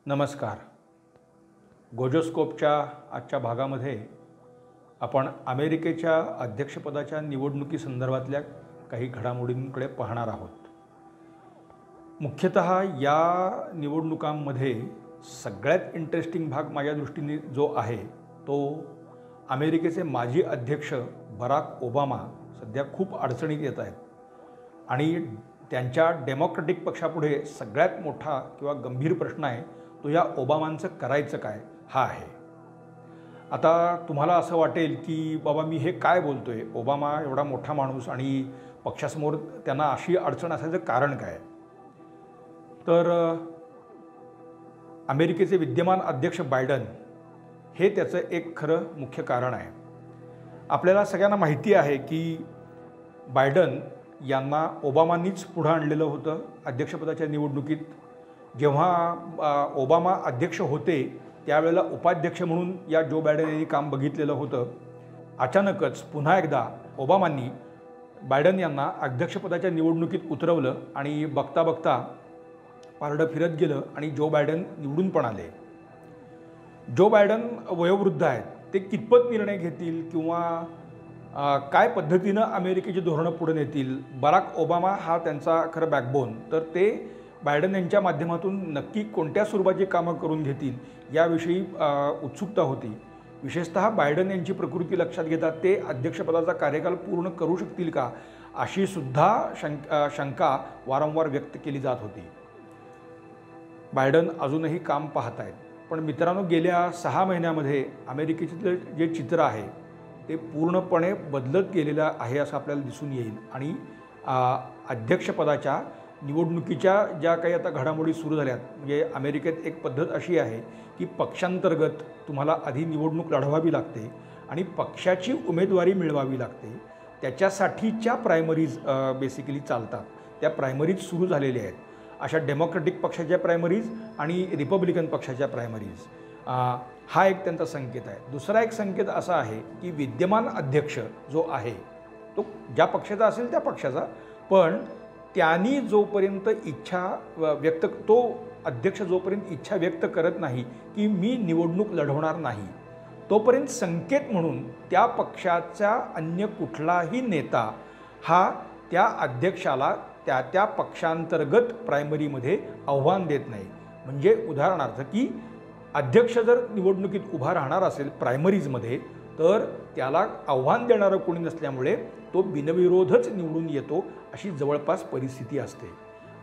नमस्कार. गोजोस्कोपच्या आजच्या भागामध्ये आपण अमेरिकेच्या अध्यक्षपदाच्या निवडणुकीसंदर्भातल्या काही घडामोडींकडे पाहणार आहोत. मुख्यतः या निवडणुकांमध्ये सगळ्यात इंटरेस्टिंग भाग माझ्या दृष्टीने जो आहे तो अमेरिकेचे माजी अध्यक्ष बराक ओबामा सध्या खूप अडचणीत येत आहेत आणि त्यांच्या डेमोक्रॅटिक पक्षापुढे सगळ्यात मोठा किंवा गंभीर प्रश्न आहे तो या ओबामांचं करायचं काय हा आहे. आता तुम्हाला असं वाटेल की बाबा मी हे काय बोलतोय, ओबामा एवढा मोठा माणूस आणि पक्षासमोर त्यांना अशी अडचण असायचं कारण काय. तर अमेरिकेचे विद्यमान अध्यक्ष बायडन हे त्याचं एक खरं मुख्य कारण आहे. आपल्याला सगळ्यांना माहिती आहे की बायडन यांना ओबामांनीच पुढं आणलेलं होतं अध्यक्षपदाच्या निवडणुकीत. जेव्हा ओबामा अध्यक्ष होते त्यावेळेला उपाध्यक्ष म्हणून या जो बायडन यांनी काम बघितलेलं होतं. अचानकच पुन्हा एकदा ओबामांनी बायडन यांना अध्यक्षपदाच्या निवडणुकीत उतरवलं आणि बघता बघता पारडं फिरत गेलं आणि जो बायडन निवडून पण आले. जो बायडन वयोवृद्ध आहेत, ते कितपत निर्णय घेतील किंवा काय पद्धतीनं अमेरिकेची धोरणं पुढे नेतील, बराक ओबामा हा त्यांचा खरं बॅकबोन, तर ते बायडन यांच्या माध्यमातून नक्की कोणत्या स्वरूपाची कामं करून घेतील याविषयी उत्सुकता होती. विशेषतः बायडन यांची प्रकृती लक्षात घेता ते अध्यक्षपदाचा कार्यकाल पूर्ण करू शकतील का अशी सुद्धा शंका वारंवार व्यक्त केली जात होती. बायडन अजूनही काम पाहत आहेत. पण मित्रांनो, गेल्या 6 महिन्यामध्ये अमेरिकेचं जे चित्र आहे ते पूर्णपणे बदलत गेलेलं आहे असं आपल्याला दिसून येईल. आणि अध्यक्षपदाच्या निवडणुकीच्या ज्या काही आता घडामोडी सुरू झाल्यात, म्हणजे अमेरिकेत एक पद्धत अशी आहे की पक्षांतर्गत तुम्हाला आधी निवडणूक लढवावी लागते आणि पक्षाची उमेदवारी मिळवावी लागते. त्याच्यासाठीच्या प्रायमरीज बेसिकली चालतात. त्या प्रायमरीज सुरू झालेल्या आहेत. अशा डेमोक्रॅटिक पक्षाच्या प्रायमरीज आणि रिपब्लिकन पक्षाच्या प्रायमरीज, हा एक त्यांचा संकेत आहे. दुसरा एक संकेत असा आहे की विद्यमान अध्यक्ष जो आहे तो ज्या पक्षाचा असेल त्या पक्षाचा, पण त्यांनी जोपर्यंत तो अध्यक्ष जोपर्यंत इच्छा व्यक्त करत नाही की मी निवडणूक लढवणार नाही, तोपर्यंत संकेत म्हणून त्या पक्षाचा अन्य कुठलाही नेता हा त्या अध्यक्षाला त्या पक्षांतर्गत प्रायमरीमध्ये आव्हान देत नाही. म्हणजे उदाहरणार्थ की अध्यक्ष जर निवडणुकीत उभा राहणार असेल प्रायमरीजमध्ये, तर त्याला आव्हान देणारं कोणी नसल्यामुळे तो बिनविरोधच निवडून येतो, अशी जवळपास परिस्थिती असते.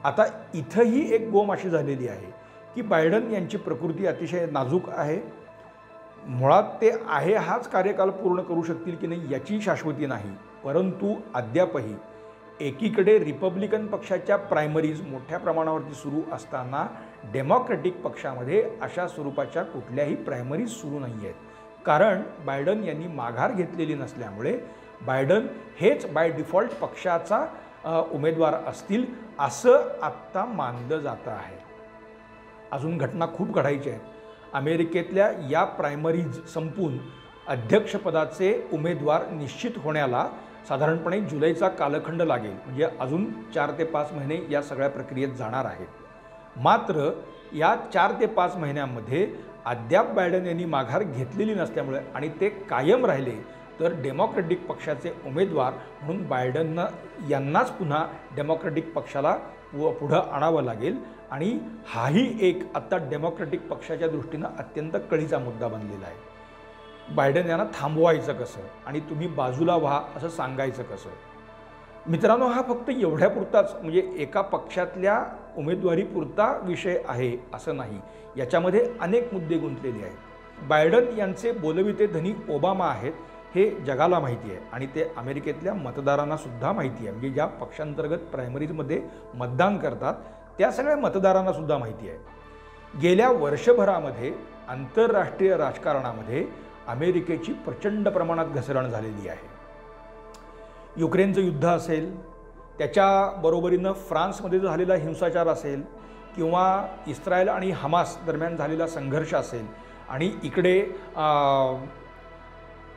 आता इथंही एक गोम अशी झालेली आहे की बायडन यांची प्रकृती अतिशय नाजूक आहे. मुळात ते आहे हाच कार्यकाल पूर्ण करू शकतील की नाही याची शाश्वती नाही. परंतु अद्यापही एकीकडे रिपब्लिकन पक्षाच्या प्रायमरीज मोठ्या प्रमाणावरती सुरू असताना डेमोक्रॅटिक पक्षामध्ये अशा स्वरूपाच्या कुठल्याही प्रायमरीज सुरू नाही आहेत. कारण बायडन यांनी माघार घेतलेली नसल्यामुळे बायडन हेच बाय डिफॉल्ट पक्षाचा उमेदवार असतील असं आत्ता मानलं जातं आहे. अजून घटना खूप घडायच्या आहेत. अमेरिकेतल्या या प्रायमरीज संपून अध्यक्षपदाचे उमेदवार निश्चित होण्याला साधारणपणे जुलैचा कालखंड लागेल. म्हणजे अजून 4 ते 5 महिने या सगळ्या प्रक्रियेत जाणार आहेत. मात्र या 4 ते 5 महिन्यांमध्ये अद्याप बायडन यांनी माघार घेतलेली नसल्यामुळे आणि ते कायम राहिले तर डेमोक्रॅटिक पक्षाचे उमेदवार म्हणून बायडन यांनाच पुन्हा डेमोक्रॅटिक पक्षाला पुढं आणावं लागेल. आणि हाही एक आत्ता डेमोक्रॅटिक पक्षाच्या दृष्टीनं अत्यंत कळीचा मुद्दा बनलेला आहे. बायडन यांना थांबवायचं कसं आणि तुम्ही बाजूला व्हा असं सांगायचं कसं. मित्रांनो, हा फक्त एवढ्यापुरताच म्हणजे एका पक्षातल्या उमेदवारीपुरता विषय आहे असं नाही. याच्यामध्ये अनेक मुद्दे गुंतलेले आहेत. बायडन यांचे बोलविते धनी ओबामा आहेत हे जगाला माहिती आहे आणि ते अमेरिकेतल्या मतदारांना सुद्धा माहिती आहे. म्हणजे ज्या पक्षांतर्गत प्रायमरीजमध्ये मतदान करतात त्या सगळ्या मतदारांना सुद्धा माहिती आहे. गेल्या वर्षभरामध्ये आंतरराष्ट्रीय राजकारणामध्ये अमेरिकेची प्रचंड प्रमाणात घसरण झालेली आहे. युक्रेनचं युद्ध असेल, त्याच्याबरोबरीनं फ्रान्समध्ये झालेला हिंसाचार असेल किंवा इस्रायल आणि हमास दरम्यान झालेला संघर्ष असेल आणि इकडे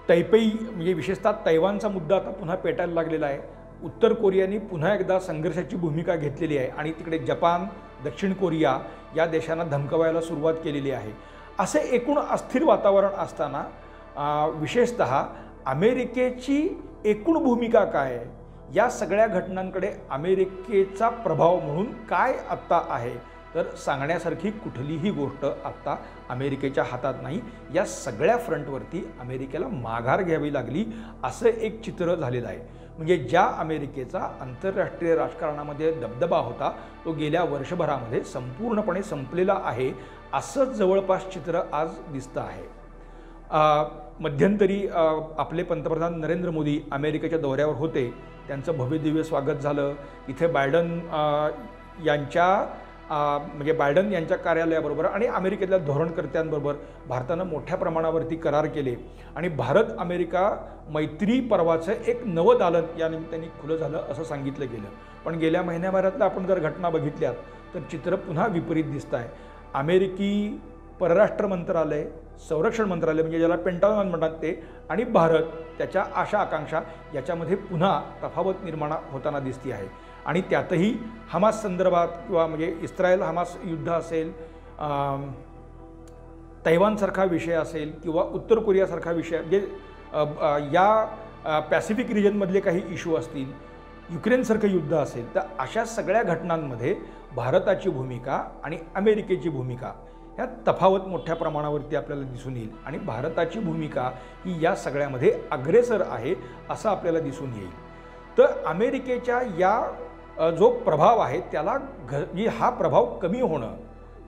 तैपेई म्हणजे विशेषतः तैवानचा मुद्दा आता पुन्हा पेटायला लागलेला आहे. उत्तर कोरियाने पुन्हा एकदा संघर्षाची भूमिका घेतलेली आहे आणि तिकडे जपान, दक्षिण कोरिया या देशांना धमकवायला सुरुवात केलेली आहे. असे एकूण अस्थिर वातावरण असताना विशेषतः अमेरिकेची एकूण भूमिका काय आहे, या सगळ्या घटनांकडे अमेरिकेचा प्रभाव म्हणून काय आत्ता आहे, तर सांगण्यासारखी कुठलीही गोष्ट आत्ता अमेरिकेच्या हातात नाही. या सगळ्या फ्रंटवरती अमेरिकेला माघार घ्यावी लागली असं एक चित्र झालेलं आहे. म्हणजे ज्या अमेरिकेचा आंतरराष्ट्रीय राजकारणामध्ये दबदबा होता तो गेल्या वर्षभरामध्ये संपूर्णपणे संपलेला आहे असं जवळपास चित्र आज दिसतं आहे. मध्यंतरी आपले पंतप्रधान नरेंद्र मोदी अमेरिकेच्या दौऱ्यावर होते. त्यांचं भव्यदिव्य स्वागत झालं. इथे बायडन यांच्या कार्यालयाबरोबर आणि अमेरिकेतल्या धोरणकर्त्यांबरोबर भारतानं मोठ्या प्रमाणावरती करार केले आणि भारत अमेरिका मैत्री पर्वाचं एक नवं दालन या निमित्ताने खुलं झालं असं सांगितलं गेलं. पण गेल्या महिन्याभरातल्या आपण जर घटना बघितल्यात तर चित्र पुन्हा विपरीत दिसतं आहे. अमेरिकी परराष्ट्र मंत्रालय, संरक्षण मंत्रालय म्हणजे ज्याला पेंटागॉन म्हणतात ते, आणि भारत त्याच्या आशा आकांक्षा याच्यामध्ये पुन्हा तफावत निर्माण होताना दिसती आहे. आणि त्यातही हमास संदर्भात किंवा म्हणजे इस्रायल हमास युद्ध असेल, तैवानसारखा विषय असेल किंवा उत्तर कोरियासारखा विषय, म्हणजे या पॅसिफिक रिजनमधले काही इश्यू असतील, युक्रेनसारखं युद्ध असेल, तर अशा सगळ्या घटनांमध्ये भारताची भूमिका आणि अमेरिकेची भूमिका ह्या तफावत मोठ्या प्रमाणावरती आपल्याला दिसून येईल. आणि भारताची भूमिका ही या सगळ्यामध्ये अग्रेसर आहे असं आपल्याला दिसून येईल. तर अमेरिकेच्या या जो प्रभाव आहे त्याला हा प्रभाव कमी होणं,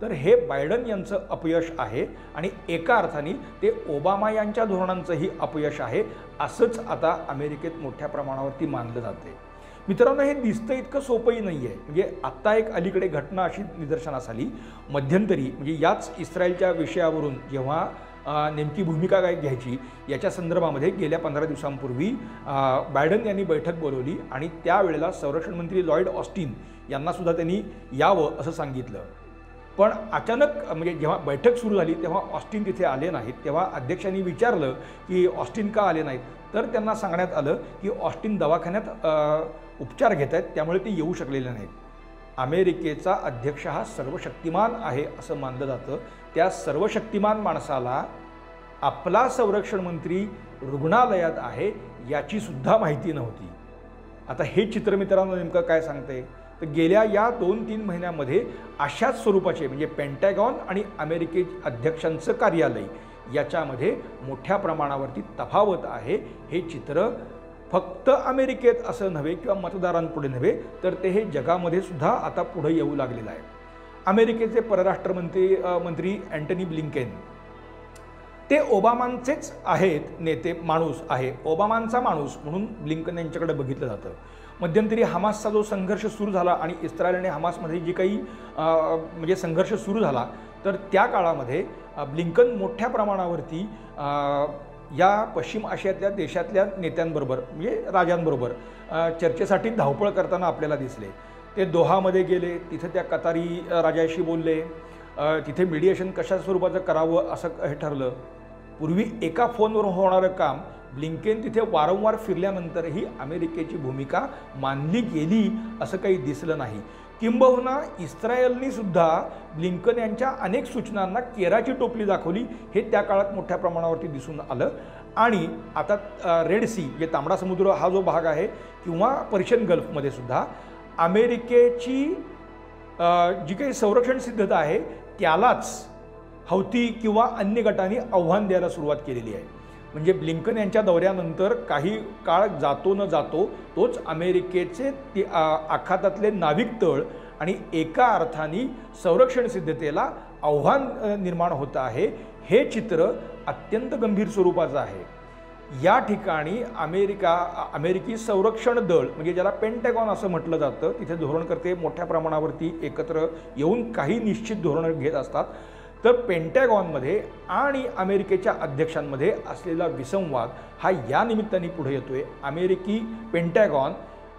तर हे बायडन यांचं अपयश आहे आणि एका अर्थाने ते ओबामा यांच्या धोरणांचंही अपयश आहे असंच आता अमेरिकेत मोठ्या प्रमाणावरती मानलं जाते. मित्रांनो, हे दिसतं इतकं सोपंही नाही आहे. म्हणजे आत्ता एक अलीकडे घटना अशी निदर्शनास आली मध्यंतरी, म्हणजे याच इस्रायलच्या विषयावरून जेव्हा नेमकी भूमिका काय घ्यायची याच्या संदर्भामध्ये गेल्या 15 दिवसांपूर्वी बायडन यांनी बैठक बोलवली आणि त्यावेळेला संरक्षण मंत्री लॉयड ऑस्टिन यांनासुद्धा त्यांनी यावं असं सांगितलं. पण अचानक म्हणजे जेव्हा बैठक सुरू झाली तेव्हा ऑस्टिन तिथे आले नाहीत. तेव्हा अध्यक्षांनी विचारलं की ऑस्टिन का आले नाहीत, तर त्यांना सांगण्यात आलं की ऑस्टिन दवाखान्यात उपचार घेत आहेत त्यामुळे ते येऊ शकलेले नाहीत. अमेरिकेचा अध्यक्ष हा सर्वशक्तिमान आहे असं मानलं जातं. त्या सर्वशक्तिमान माणसाला आपला संरक्षण मंत्री रुग्णालयात आहे याची सुद्धा माहिती नव्हती. आता हे चित्र मित्रांनो नेमकं काय सांगते, तर गेल्या या 2-3 महिन्यामध्ये अशाच स्वरूपाचे म्हणजे पेंटॅगॉन आणि अमेरिके अध्यक्षांचं कार्यालय याच्यामध्ये मोठ्या प्रमाणावरती तफावत आहे. हे चित्र फक्त अमेरिकेत असं नव्हे किंवा मतदारांपुढे नव्हे, तर ते हे जगामध्ये सुद्धा आता पुढे येऊ लागलेलं आहे. अमेरिकेचे परराष्ट्र मंत्री अँटनी ब्लिंकेन ते ओबामांचेच आहेत नेते, माणूस आहे, ओबामांचा माणूस म्हणून ब्लिंकन यांच्याकडे बघितलं जातं. मध्यंतरी हमासचा जो संघर्ष सुरू झाला आणि इस्रायल आणि हमासमध्ये जी काही म्हणजे संघर्ष सुरू झाला, तर त्या काळामध्ये ब्लिंकन मोठ्या प्रमाणावरती या पश्चिम आशियातल्या देशातल्या नेत्यांबरोबर म्हणजे राजांबरोबर चर्चेसाठी धावपळ करताना आपल्याला दिसले. ते दोहामध्ये गेले, तिथे त्या कतारी राजाशी बोलले, तिथे मीडिएशन कशा स्वरूपाचं करावं असं हे ठरलं. पूर्वी एका फोनवर होणारं काम ब्लिंकेन तिथे वारंवार फिरल्यानंतरही अमेरिकेची भूमिका मानली गेली असं काही दिसलं नाही. किंबहुना इस्रायलनी सुद्धा ब्लिंकन यांच्या अनेक सूचनांना केराची टोपली दाखवली, हे त्या काळात मोठ्या प्रमाणावरती दिसून आलं. आणि आता रेड सी म्हणजे तांबडा समुद्र हा जो भाग आहे किंवा पर्शियन गल्फमध्ये सुद्धा अमेरिकेची जी काही संरक्षण सिद्धता आहे त्यालाच हौती किंवा अन्य गटांनी आव्हान द्यायला सुरुवात केलेली आहे. म्हणजे ब्लिंकन यांच्या दौऱ्यानंतर काही काळ जातो न जातो तोच अमेरिकेचे ते आखातातले नाविक तळ आणि एका अर्थाने संरक्षण सिद्धतेला आव्हान निर्माण होत आहे. हे चित्र अत्यंत गंभीर स्वरूपाचं आहे. या ठिकाणी अमेरिकी संरक्षण दळ म्हणजे ज्याला पेंटॅगॉन असं म्हटलं जातं, तिथे धोरणकर्ते मोठ्या प्रमाणावरती एकत्र येऊन काही निश्चित धोरणं घेत असतात. तर पेंटॅगॉनमध्ये आणि अमेरिकेच्या अध्यक्षांमध्ये असलेला विसंवाद हा या निमित्ताने पुढे येतोय. अमेरिकी पेंटॅगॉन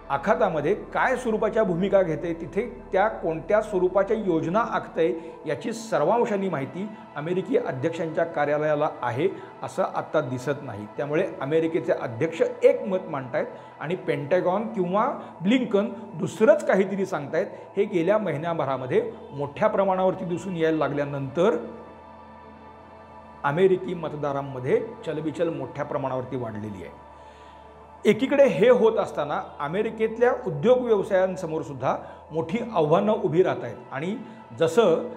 आखातामध्ये काय स्वरूपाच्या भूमिका घेते, तिथे त्या कोणत्या स्वरूपाच्या योजना आखते याची सर्वांशाने माहिती अमेरिकी अध्यक्षांच्या कार्यालयाला आहे असं आत्ता दिसत नाही। त्यामुळे अमेरिकेचे अध्यक्ष एक मत मांडतायत आणि पेंटागॉन किंवा ब्लिंकन दुसरंच काहीतरी सांगतायत। हे गेल्या महिन्याभरामध्ये मोठ्या प्रमाणावरती दिसून यायला लागल्यानंतर अमेरिकी मतदारांमध्ये चलबिचल मोठ्या प्रमाणावरती वाढलेली आहे। एकीकडे हे होत असताना अमेरिकेतल्या उद्योग व्यवसायांसमोर सुद्धा मोठी आव्हानं उभी राहत आहेत आणि जसं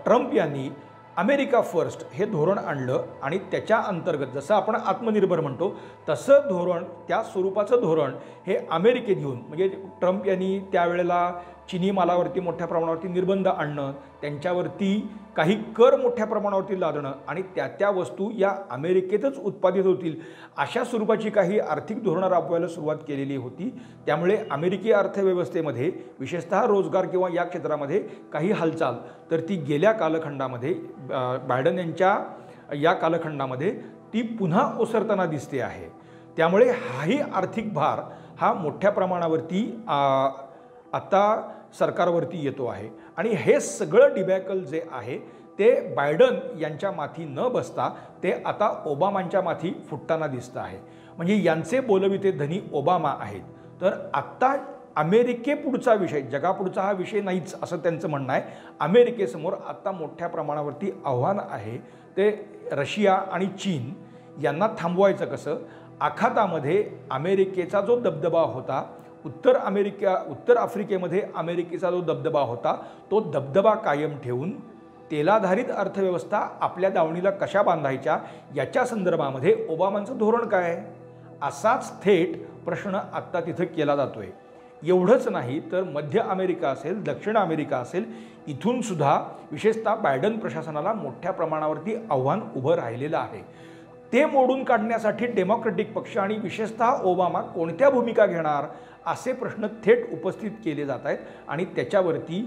ट्रम्प यांनी अमेरिका फर्स्ट हे धोरण आणलं आणि त्याच्या अंतर्गत जसं आपण आत्मनिर्भर म्हणतो तसं धोरण, त्या स्वरूपाचं धोरण हे अमेरिकेत घेऊन, म्हणजे ट्रम्प यांनी त्यावेळेला चिनी मालावरती मोठ्या प्रमाणावरती निर्बंध आणणं, त्यांच्यावरती काही कर मोठ्या प्रमाणावरती लादणं आणि त्या वस्तू या अमेरिकेतच उत्पादित होतील अशा स्वरूपाची काही आर्थिक धोरणं राबवायला सुरुवात केलेली होती। त्यामुळे अमेरिकी अर्थव्यवस्थेमध्ये विशेषतः रोजगार किंवा या क्षेत्रामध्ये काही हालचाल तर ती गेल्या कालखंडामध्ये बायडन यांच्या या कालखंडामध्ये ती पुन्हा ओसरताना दिसते आहे। त्यामुळे हाही आर्थिक भार हा मोठ्या प्रमाणावरती आता सरकारवरती येतो आहे आणि हे सगळं डिबॅकल जे आहे ते बायडन यांच्या माथी न बसता ते आता ओबामांच्या माथी फुटताना दिसतं आहे। म्हणजे यांचे बोलविते धनी ओबामा आहेत। तर आत्ता अमेरिकेपुढचा विषय, जगापुढचा हा विषय नाहीच असं त्यांचं म्हणणं आहे। अमेरिकेसमोर आत्ता मोठ्या प्रमाणावरती आव्हान आहे ते रशिया आणि चीन यांना थांबवायचं कसं। आखातामध्ये अमेरिकेचा जो दबदबा होता, उत्तर आफ्रिकेमध्ये अमेरिकेचा जो दबदबा होता, तो दबदबा कायम ठेवून तेलाधारित अर्थव्यवस्था आपल्या दावणीला कशा बांधायच्या याच्या संदर्भामध्ये ओबामांचं धोरण काय आहे असाच थेट प्रश्न आत्ता तिथं केला जातोय। एवढंच नाही तर मध्य अमेरिका असेल, दक्षिण अमेरिका असेल, इथून सुद्धा विशेषतः बायडन प्रशासनाला मोठ्या प्रमाणावरती आव्हान उभं राहिलेलं आहे। ते मोडून काढण्यासाठी डेमोक्रेटिक पक्ष आणि विशेषतः ओबामा कोणत्या भूमिका घेणार असे प्रश्न थेट उपस्थित केले जात आहेत आणि त्याच्यावरती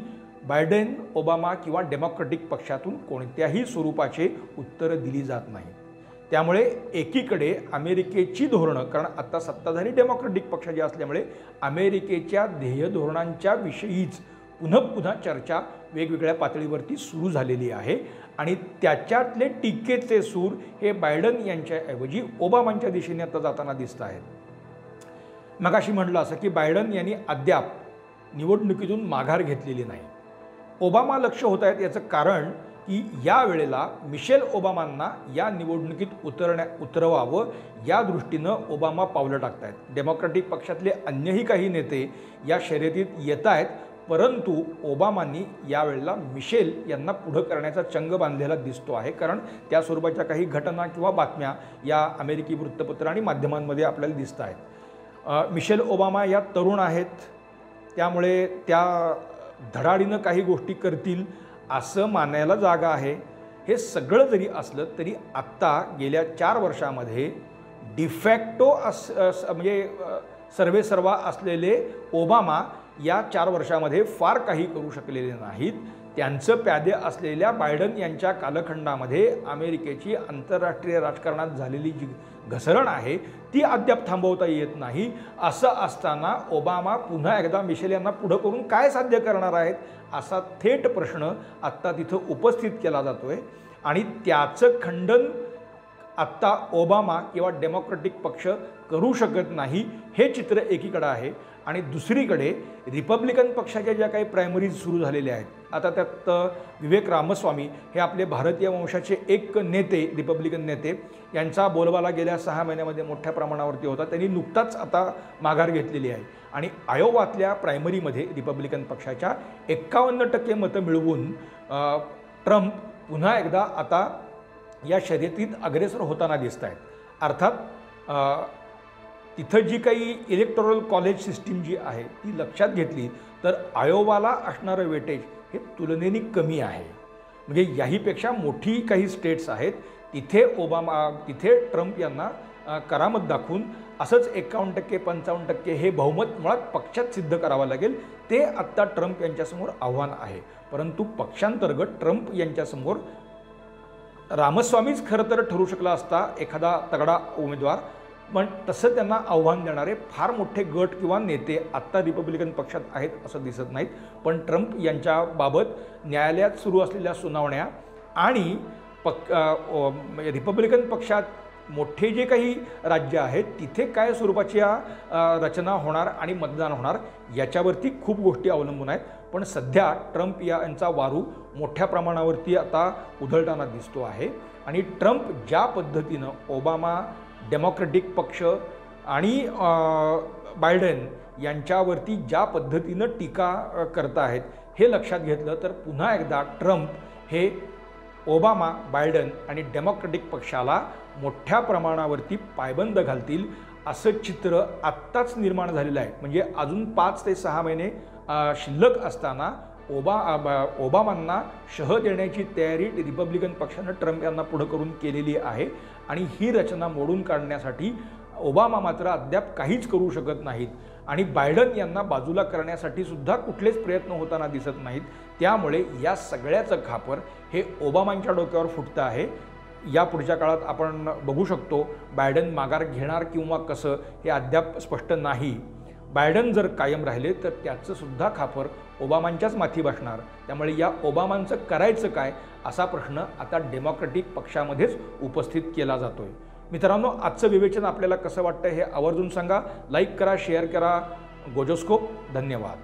बायडन, ओबामा किंवा डेमोक्रेटिक पक्षातून कोणत्याही स्वरूपाचे उत्तरं दिली जात नाही। त्यामुळे एकीकडे अमेरिकेची धोरणं, कारण आता सत्ताधारी डेमोक्रेटिक पक्षाचे असल्यामुळे अमेरिकेच्या ध्येय धोरणांच्या विषयीच पुन्हा चर्चा वेगवेगळ्या पातळीवरती सुरू झालेली आहे आणि त्याच्यातले टीकेचे सूर हे बायडन यांच्याऐवजी ओबामांच्या दिशेने आता जाताना दिसत आहेत। मगाशी म्हटलं असं की बायडन यांनी अद्याप निवडणुकीतून माघार घेतलेली नाही। ओबामा लक्ष होत आहेत याचं कारण की या वेळेला मिशेल ओबामांना या निवडणुकीत उतरवावं या दृष्टीनं ओबामा पावलं टाकत आहेत। डेमोक्रेटिक पक्षातले अन्यही काही नेते या शर्यतीत येत आहेत, परंतु ओबामांनी यावेळेला मिशेल यांना पुढं करण्याचा चंग बांधलेला दिसतो आहे, कारण त्या स्वरूपाच्या काही घटना किंवा बातम्या या अमेरिकी वृत्तपत्र आणि माध्यमांमध्ये आपल्याला दिसत आहेत। मिशेल ओबामा या तरुण आहेत, त्यामुळे त्या धडाडीनं काही गोष्टी करतील असं मानायला जागा आहे। हे सगळं जरी असलं तरी आत्ता गेल्या 4 वर्षामध्ये डिफॅक्टो म्हणजे सर्वेसर्वा असलेले ओबामा या 4 वर्षामध्ये फार काही करू शकलेले नाहीत। त्यांचं प्यादे असलेल्या बायडन यांच्या कालखंडामध्ये अमेरिकेची आंतरराष्ट्रीय राजकारणात झालेली जी घसरण आहे ती अद्याप थांबवता येत नाही। असं असताना ओबामा पुन्हा एकदा मिशेल यांना पुढं करून काय साध्य करणार आहेत असा थेट प्रश्न आत्ता तिथं उपस्थित केला जातोय आणि त्याचं खंडन आत्ता ओबामा किंवा डेमोक्रेटिक पक्ष करू शकत नाही हे चित्र एकीकडे आहे आणि दुसरीकडे रिपब्लिकन पक्षाच्या ज्या काही प्रायमरीज सुरू झालेल्या आहेत, आता त्यात विवेक रामस्वामी हे आपले भारतीय वंशाचे एक नेते, रिपब्लिकन नेते, यांचा बोलबाला गेल्या 6 महिन्यामध्ये मोठ्या प्रमाणावरती होता। त्यांनी नुकताच आता माघार घेतलेली आहे आणि आयोवातल्या प्रायमरीमध्ये रिपब्लिकन पक्षाच्या 51% मतं मिळवून ट्रम्प पुन्हा एकदा आता या शर्यतीत अग्रेसर होताना दिसत आहेत। अर्थात तिथं जी काही इलेक्टोरल कॉलेज सिस्टीम जी आहे ती लक्षात घेतली तर आयोवाला असणारं वेटेज हे तुलनेने कमी आहे। म्हणजे याहीपेक्षा मोठी काही स्टेट्स आहेत तिथे ट्रम्प यांना करामत दाखवून असंच 51% 55% हे बहुमत मुळात पक्षात सिद्ध करावं लागेल। ते आत्ता ट्रम्प यांच्यासमोर आव्हान आहे, परंतु पक्षांतर्गत ट्रम्प यांच्यासमोर रामस्वामीच खरं तर ठरू शकला असता एखादा तगडा उमेदवार, पण तसं त्यांना आव्हान देणारे फार मोठे गट किंवा नेते आत्ता रिपब्लिकन पक्षात आहेत असं दिसत नाहीत. पण ट्रम्प यांच्याबाबत न्यायालयात सुरू असलेल्या सुनावण्या आणि रिपब्लिकन पक्षात मोठे जे काही राज्य आहेत तिथे काय स्वरूपाची रचना होणार आणि मतदान होणार याच्यावरती खूप गोष्टी अवलंबून आहेत. पण सध्या ट्रम्प यांचा वारू मोठ्या प्रमाणावरती आता उधळताना दिसतो आहे. आणि ट्रम्प ज्या पद्धतीनं ओबामा, डेमोक्रॅटिक पक्ष आणि बायडेन यांच्यावरती ज्या पद्धतीनं टीका करत आहेत हे लक्षात घेतलं तर पुन्हा एकदा ट्रम्प हे ओबामा, बायडन आणि डेमोक्रॅटिक पक्षाला मोठ्या प्रमाणावरती पायबंद घालतील असं चित्र आत्ताच निर्माण झालेलं आहे. म्हणजे अजून 5 ते 6 महिने शिल्लक असताना ओबामांना शह देण्याची तयारी रिपब्लिकन पक्षानं ट्रम्प यांना पुढं करून केलेली आहे. आणि ही रचना मोडून काढण्यासाठी ओबामा मात्र अद्याप काहीच करू शकत नाहीत आणि बायडन यांना बाजूला करण्यासाठी सुद्धा कुठलेच प्रयत्न होताना दिसत नाहीत. त्यामुळे या सगळ्याचं खापर हे ओबामांच्या डोक्यावर फुटतं आहे. या पुढच्या काळात आपण बघू शकतो बायडन माघार घेणार किंवा कसं हे अद्याप स्पष्ट नाही. बायडन जर कायम राहिले तर त्याचं सुद्धा खापर ओबामांच्याच माथी बसणार. त्यामुळे या ओबामांचं करायचं काय असा प्रश्न आता डेमोक्रॅटिक पक्षामध्येच उपस्थित केला जातोय. मित्रांनो, आजचं विवेचन आपल्याला कसं वाटतं हे आवर्जून सांगा. लाईक करा, शेअर करा. गोजोस्कोप. धन्यवाद.